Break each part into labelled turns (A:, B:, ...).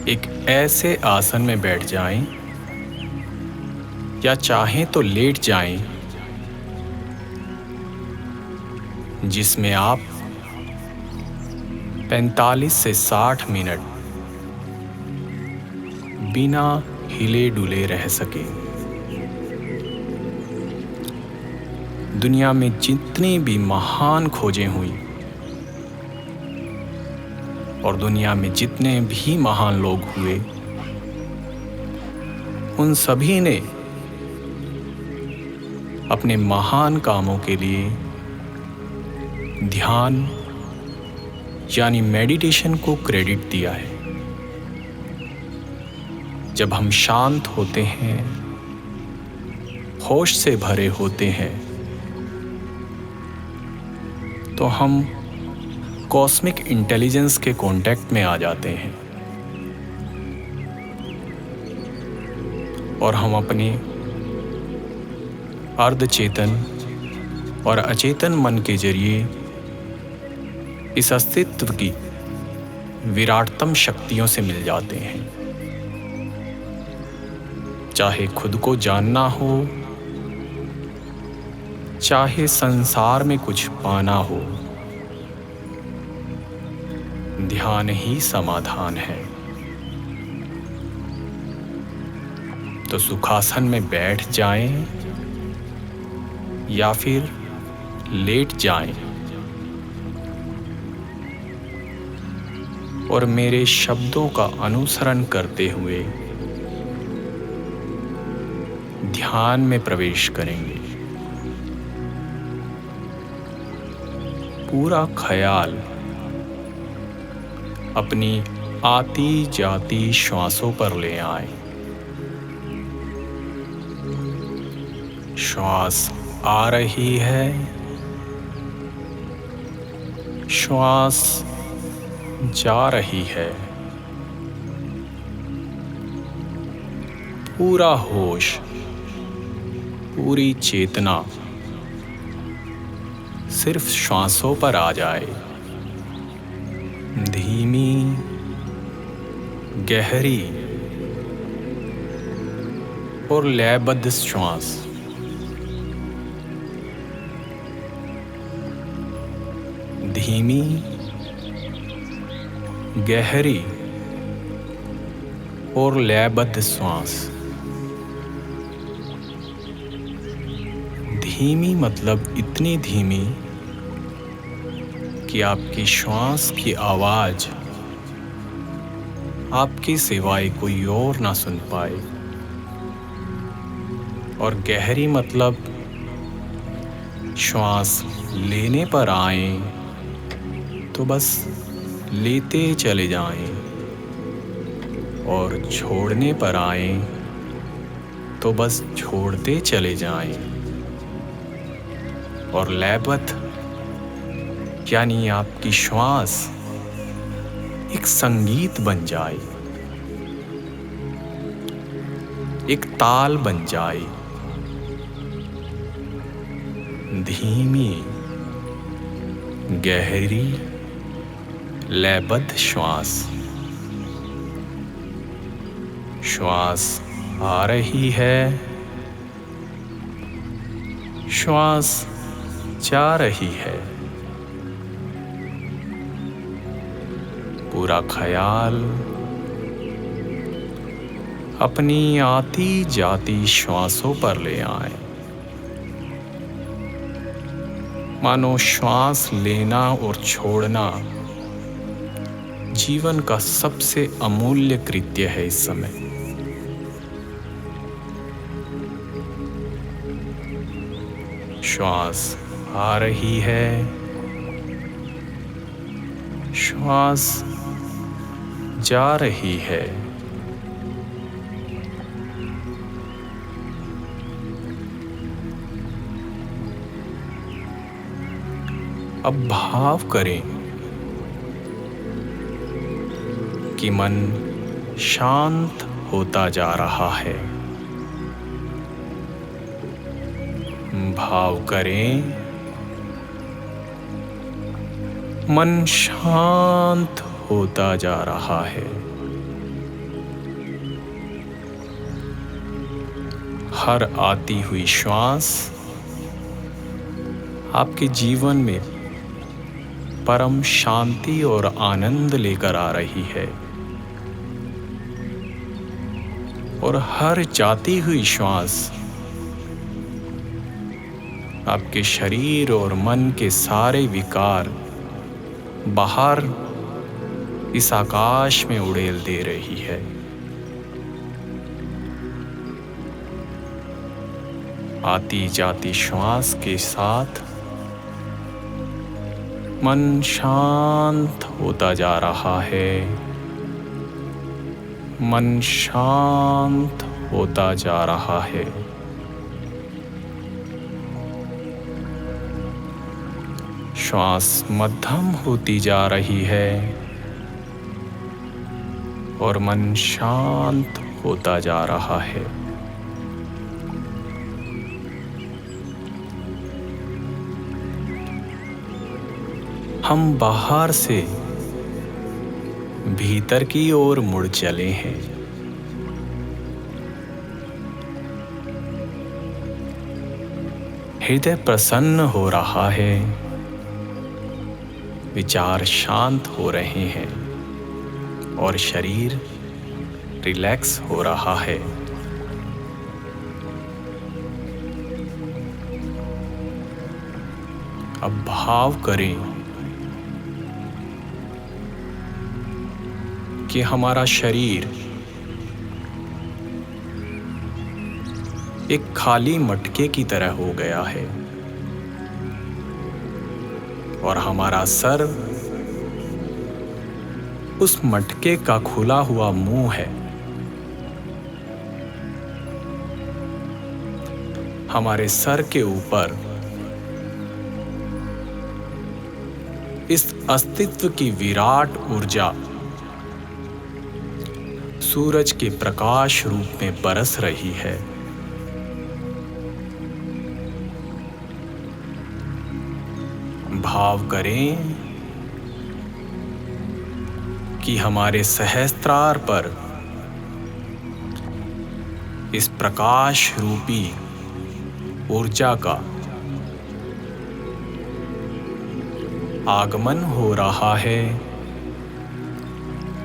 A: एक ऐसे आसन में बैठ जाएं या चाहें तो लेट जाएं जिसमें आप 45 से 60 मिनट बिना हिले डुले रह सके। दुनिया में जितनी भी महान खोजें हुई और दुनिया में जितने भी महान लोग हुए, उन सभी ने अपने महान कामों के लिए ध्यान यानी मेडिटेशन को क्रेडिट दिया है। जब हम शांत होते हैं, होश से भरे होते हैं, तो हम कॉस्मिक इंटेलिजेंस के कांटेक्ट में आ जाते हैं और हम अपने अर्धचेतन और अचेतन मन के जरिए इस अस्तित्व की विराटतम शक्तियों से मिल जाते हैं। चाहे खुद को जानना हो, चाहे संसार में कुछ पाना हो, ध्यान ही समाधान है। तो सुखासन में बैठ जाएं या फिर लेट जाएं और मेरे शब्दों का अनुसरण करते हुए ध्यान में प्रवेश करेंगे। पूरा ख्याल अपनी आती जाती श्वासों पर ले आए। श्वास आ रही है, श्वास जा रही है। पूरा होश, पूरी चेतना सिर्फ श्वासों पर आ जाए। धीमी, गहरी और लयबद्ध श्वास। धीमी, गहरी और लयबद्ध श्वास। धीमी मतलब इतनी धीमी कि आपकी श्वास की आवाज आपके सिवाय कोई और ना सुन पाए। और गहरी मतलब श्वास लेने पर आए तो बस लेते चले जाएं और छोड़ने पर आए तो बस छोड़ते चले जाएं। और लयबद्ध यानी आपकी श्वास एक संगीत बन जाए, एक ताल बन जाए। धीमी, गहरी, लयबद्ध श्वास। श्वास आ रही है, श्वास जा रही है। पूरा ख्याल अपनी आती जाती श्वासों पर ले आए। मानो श्वास लेना और छोड़ना जीवन का सबसे अमूल्य कृत्य है इस समय। श्वास आ रही है, श्वास जा रही है। अब भाव करें कि मन शांत होता जा रहा है। भाव करें, मन शांत होता जा रहा है। हर आती हुई श्वास आपके जीवन में परम शांति और आनंद लेकर आ रही है, और हर जाती हुई श्वास आपके शरीर और मन के सारे विकार बाहर इस आकाश में उड़ेल दे रही है। आती जाती श्वास के साथ मन शांत होता जा रहा है, मन शांत होता जा रहा है। श्वास मध्यम होती जा रही है और मन शांत होता जा रहा है। हम बाहर से भीतर की ओर मुड़ चले हैं। हृदय प्रसन्न हो रहा है, विचार शांत हो रहे हैं और शरीर रिलैक्स हो रहा है। अब भाव करें कि हमारा शरीर एक खाली मटके की तरह हो गया है और हमारा सर उस मटके का खुला हुआ मुंह है। हमारे सर के ऊपर इस अस्तित्व की विराट ऊर्जा सूरज के प्रकाश रूप में बरस रही है। भाव करें कि हमारे सहस्त्रार पर इस प्रकाश रूपी ऊर्जा का आगमन हो रहा है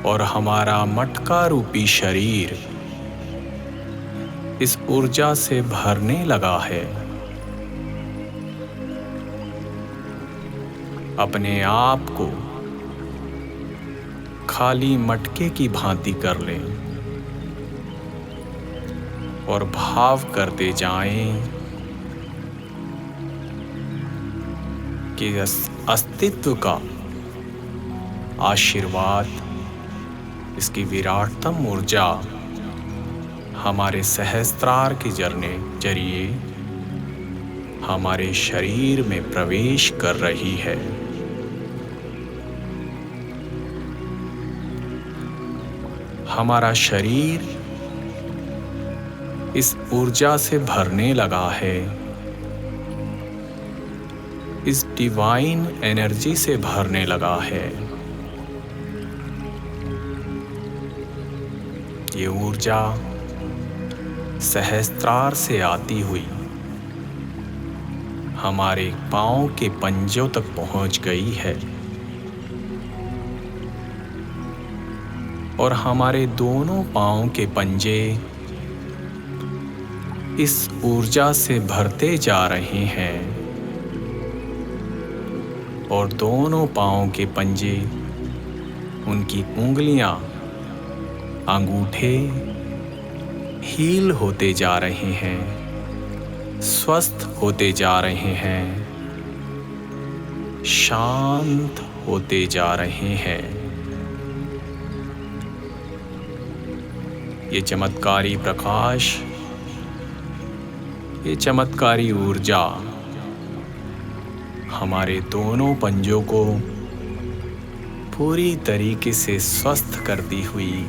A: और हमारा मटका रूपी शरीर इस ऊर्जा से भरने लगा है। अपने आप को खाली मटके की भांति कर लें और भाव करते जाएं कि अस्तित्व का आशीर्वाद, इसकी विराटतम ऊर्जा हमारे सहस्त्रार के जरिए हमारे शरीर में प्रवेश कर रही है। हमारा शरीर इस ऊर्जा से भरने लगा है, इस डिवाइन एनर्जी से भरने लगा है। ये ऊर्जा सहस्त्रार से आती हुई हमारे पांव के पंजों तक पहुंच गई है और हमारे दोनों पांव के पंजे इस ऊर्जा से भरते जा रहे हैं और दोनों पांव के पंजे, उनकी उंगलियां, अंगूठे हील होते जा रहे हैं, स्वस्थ होते जा रहे हैं, शांत होते जा रहे हैं। ये चमत्कारी प्रकाश, ये चमत्कारी ऊर्जा हमारे दोनों पंजों को पूरी तरीके से स्वस्थ करती हुई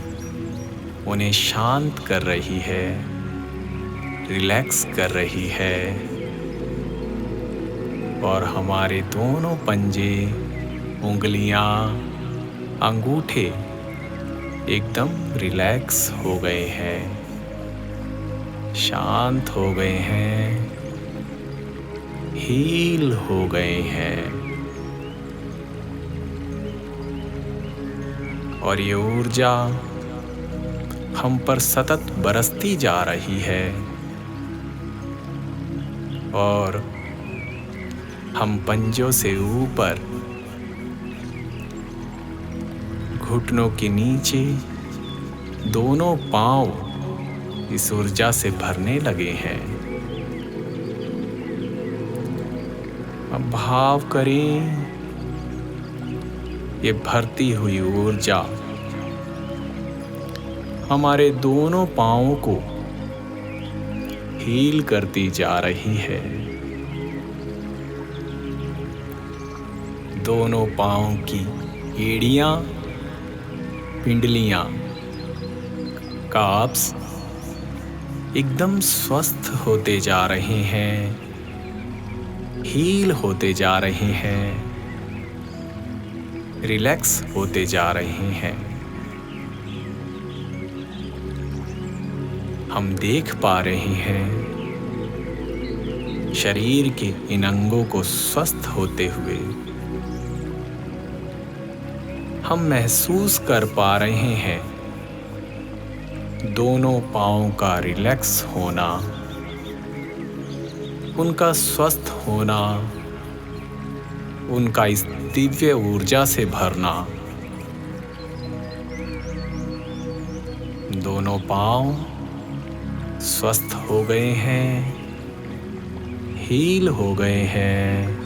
A: उन्हें शांत कर रही है, रिलैक्स कर रही है, और हमारे दोनों पंजे, उंगलियां, अंगूठे एकदम रिलैक्स हो गए हैं, शांत हो गए हैं, हील हो गए हैं। और ये ऊर्जा हम पर सतत बरसती जा रही है और हम पंजों से ऊपर, घुटनों के नीचे दोनों पांव इस ऊर्जा से भरने लगे हैं। अब भाव करें, ये भरती हुई ऊर्जा हमारे दोनों पांवों को हील करती जा रही है। दोनों पांवों की एड़ियां, पिंडलियां, काप्स एकदम स्वस्थ होते जा रहे हैं, हील होते जा रहे हैं, रिलैक्स होते जा रहे हैं। हम देख पा रहे हैं शरीर के इन अंगों को स्वस्थ होते हुए। हम महसूस कर पा रहे हैं दोनों पांवों का रिलैक्स होना, उनका स्वस्थ होना, उनका इस दिव्य ऊर्जा से भरना। दोनों पांव स्वस्थ हो गए हैं, हील हो गए हैं,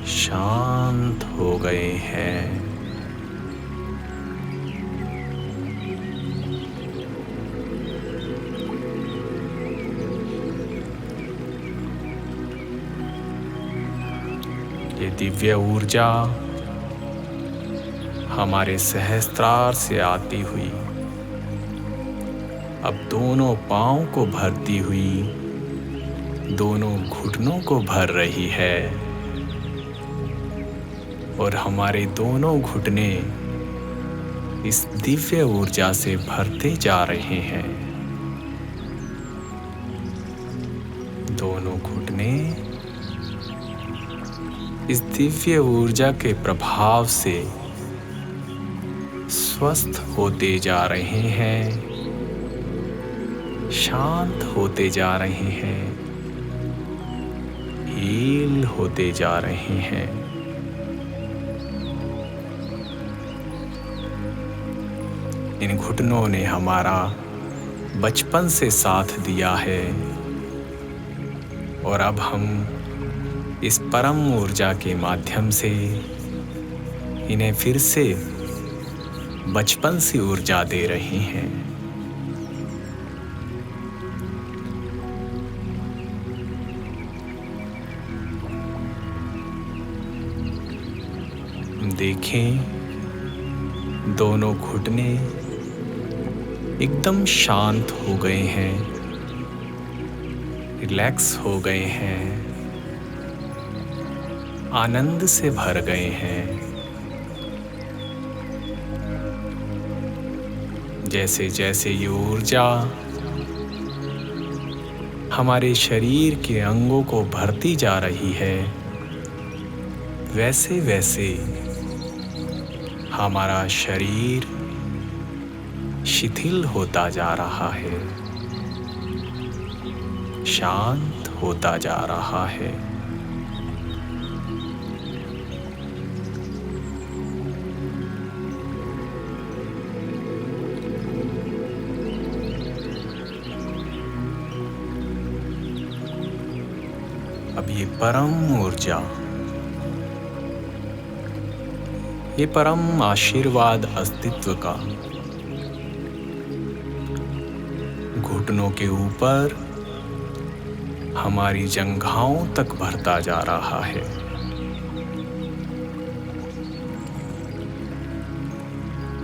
A: शांत हो गए हैं। ये दिव्य ऊर्जा हमारे सहस्त्रार से आती हुई अब दोनों पांवों को भरती हुई दोनों घुटनों को भर रही है और हमारे दोनों घुटने इस दिव्य ऊर्जा से भरते जा रहे हैं। दोनों घुटने इस दिव्य ऊर्जा के प्रभाव से स्वस्थ होते जा रहे हैं, शांत होते जा रहे हैं, हील होते जा रहे हैं। इन घुटनों ने हमारा बचपन से साथ दिया है और अब हम इस परम ऊर्जा के माध्यम से इन्हें फिर से बचपन सी ऊर्जा दे रहे हैं। देखें, दोनों घुटने एकदम शांत हो गए हैं, रिलैक्स हो गए हैं, आनंद से भर गए हैं। जैसे जैसे ये ऊर्जा हमारे शरीर के अंगों को भरती जा रही है, वैसे वैसे हमारा शरीर शिथिल होता जा रहा है, शांत होता जा रहा है। अब ये परम ऊर्जा, ये परम आशीर्वाद अस्तित्व का घुटनों के ऊपर हमारी जंघाओं तक भरता जा रहा है।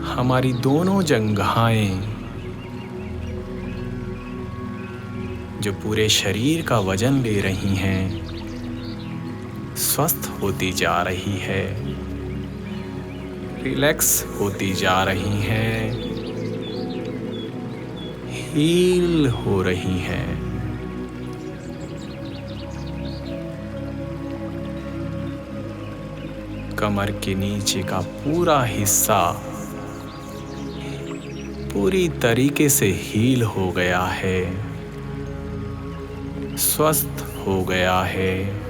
A: हमारी दोनों जंघाएं जो पूरे शरीर का वजन ले रही हैं, स्वस्थ होती जा रही है, रिलैक्स होती जा रही हैं, हील हो रही हैं। कमर के नीचे का पूरा हिस्सा पूरी तरीके से हील हो गया है, स्वस्थ हो गया है,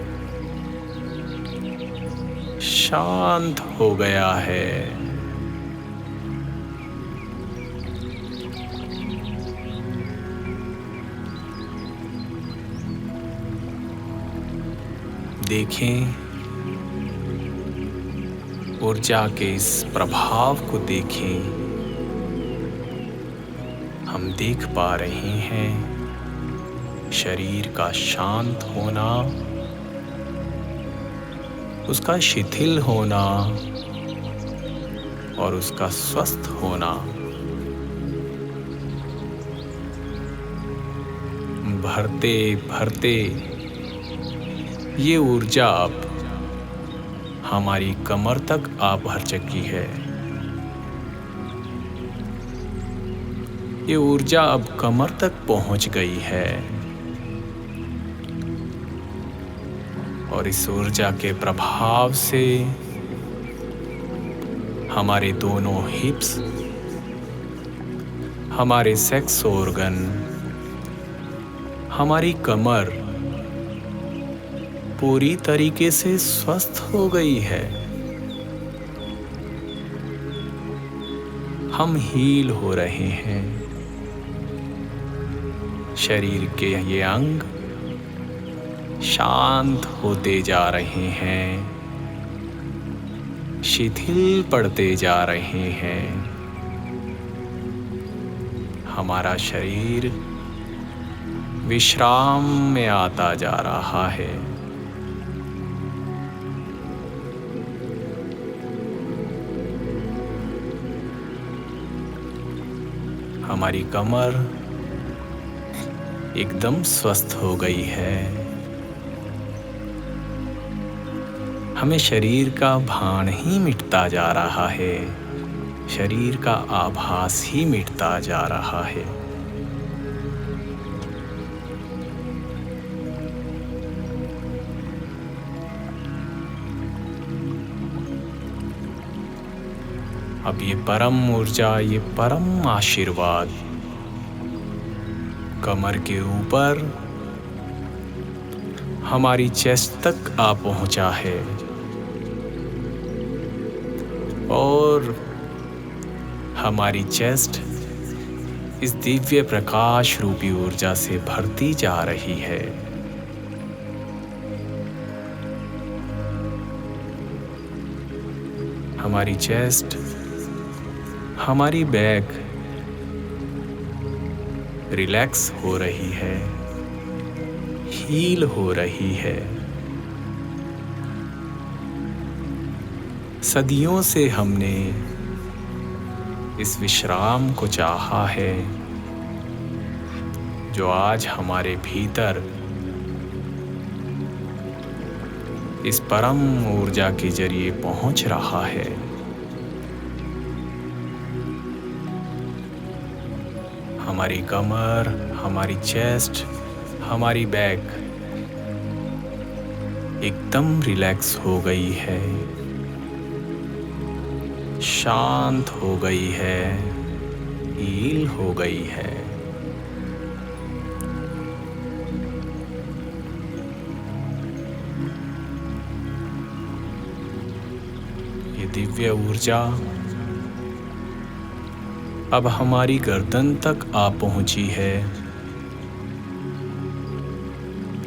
A: शांत हो गया है। देखें, ऊर्जा के इस प्रभाव को देखें। हम देख पा रहे हैं शरीर का शांत होना, उसका शिथिल होना और उसका स्वस्थ होना। भरते भरते ये ऊर्जा अब हमारी कमर तक आ भर चुकी है। ये ऊर्जा अब कमर तक पहुंच गई है और इस ऊर्जा के प्रभाव से हमारे दोनों हिप्स, हमारे सेक्स ऑर्गन, हमारी कमर पूरी तरीके से स्वस्थ हो गई है। हम हील हो रहे हैं। शरीर के ये अंग शांत होते जा रहे हैं, शिथिल पड़ते जा रहे हैं। हमारा शरीर विश्राम में आता जा रहा है। हमारी कमर एकदम स्वस्थ हो गई है। हमें शरीर का भान ही मिटता जा रहा है, शरीर का आभास ही मिटता जा रहा है। अब ये परम ऊर्जा, ये परम आशीर्वाद कमर के ऊपर हमारी चेस्ट तक आ पहुंचा है और हमारी चेस्ट इस दिव्य प्रकाश रूपी ऊर्जा से भरती जा रही है। हमारी चेस्ट, हमारी बैक रिलैक्स हो रही है, हील हो रही है। सदियों से हमने इस विश्राम को चाहा है, जो आज हमारे भीतर इस परम ऊर्जा के जरिए पहुंच रहा है। हमारी कमर, हमारी चेस्ट, हमारी बैक एकदम रिलैक्स हो गई है, शांत हो गई है, हील हो गई है। ये दिव्य ऊर्जा अब हमारी गर्दन तक आ पहुंची है।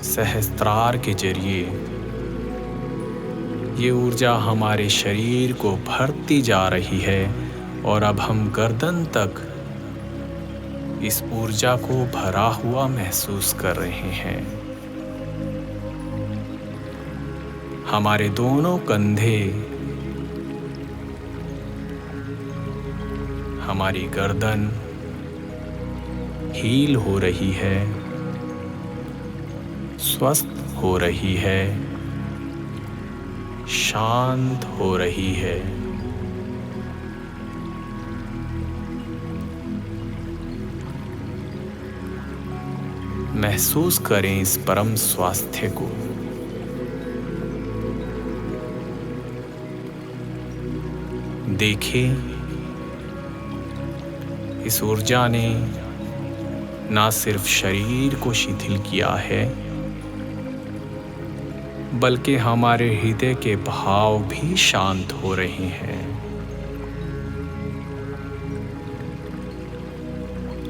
A: सहस्त्रार के जरिए ये ऊर्जा हमारे शरीर को भरती जा रही है और अब हम गर्दन तक इस ऊर्जा को भरा हुआ महसूस कर रहे हैं। हमारे दोनों कंधे, हमारी गर्दन हील हो रही है, स्वस्थ हो रही है, शांत हो रही है। महसूस करें इस परम स्वास्थ्य को। देखें, इस ऊर्जा ने ना सिर्फ शरीर को शिथिल किया है, बल्कि हमारे हृदय के भाव भी शांत हो रहे हैं।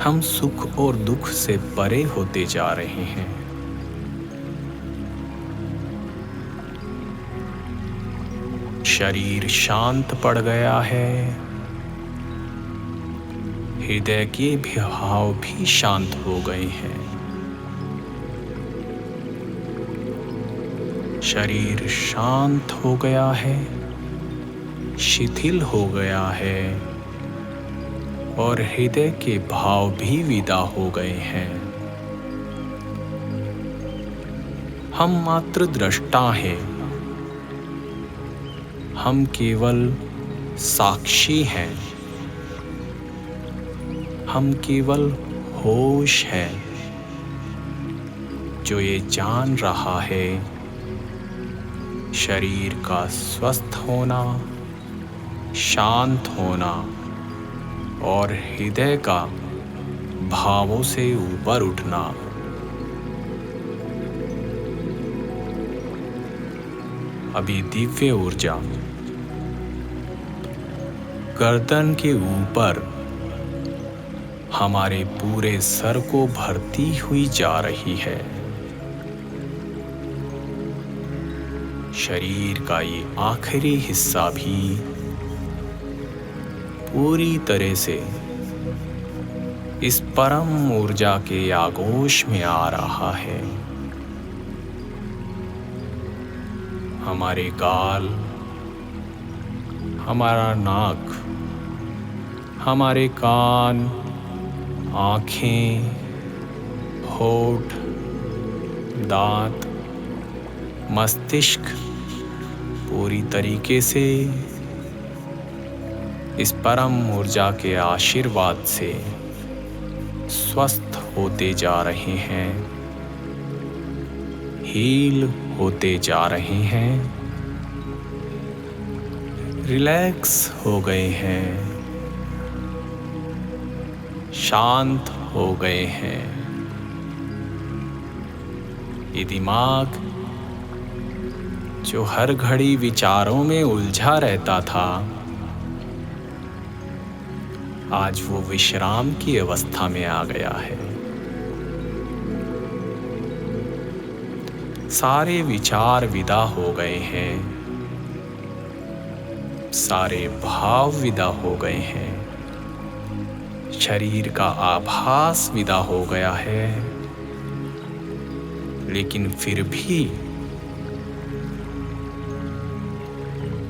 A: हम सुख और दुख से परे होते जा रहे हैं। शरीर शांत पड़ गया है, हृदय के भाव भी शांत हो गए हैं। शरीर शांत हो गया है, शिथिल हो गया है और हृदय के भाव भी विदा हो गए हैं। हम मात्र दृष्टा हैं, हम केवल साक्षी हैं, हम केवल होश हैं जो ये जान रहा है शरीर का स्वस्थ होना, शांत होना और हृदय का भावों से ऊपर उठना। अभी दिव्य ऊर्जा गर्दन के ऊपर हमारे पूरे सर को भरती हुई जा रही है। शरीर का ये आखिरी हिस्सा भी पूरी तरह से इस परम ऊर्जा के आगोश में आ रहा है। हमारे गाल, हमारा नाक, हमारे कान, आँखें, होठ, दांत, मस्तिष्क पूरी तरीके से इस परम ऊर्जा के आशीर्वाद से स्वस्थ होते जा रहे हैं, हील होते जा रहे हैं, रिलैक्स हो गए हैं, शांत हो गए हैं। ये दिमाग जो हर घड़ी विचारों में उलझा रहता था, आज वो विश्राम की अवस्था में आ गया है। सारे विचार विदा हो गए हैं, सारे भाव विदा हो गए हैं, शरीर का आभास विदा हो गया है, लेकिन फिर भी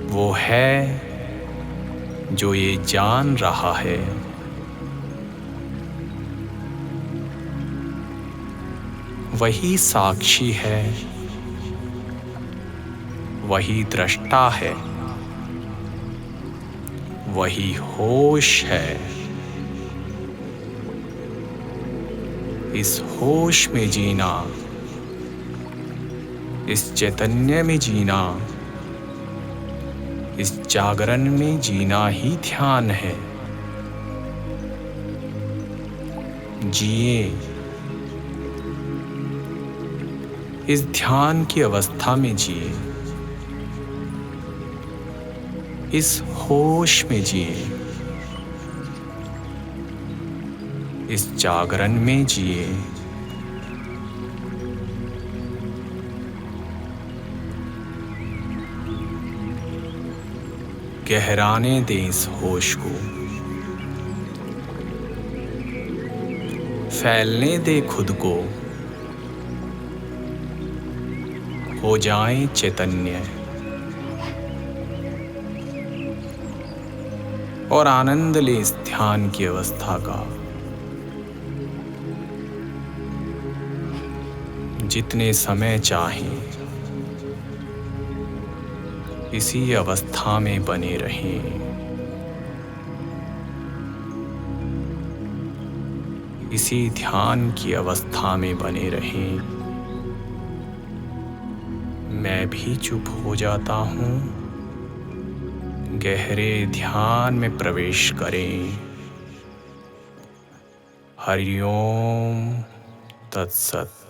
A: वो है जो ये जान रहा है वही साक्षी है, वही दृष्टा है, वही होश है। इस होश में जीना, इस चैतन्य में जीना, इस जागरण में जीना ही ध्यान है। जिए, इस ध्यान की अवस्था में जिए, इस होश में जिए, इस जागरण में जिए। गहराने दें इस होश को, फैलने दे खुद को, हो जाएं चैतन्य और आनंद ले इस ध्यान की अवस्था का। जितने समय चाहें इसी अवस्था में बने रहें। इसी ध्यान की अवस्था में बने रहें। मैं भी चुप हो जाता हूँ। गहरे ध्यान में प्रवेश करें। हरि ओम तत्सत।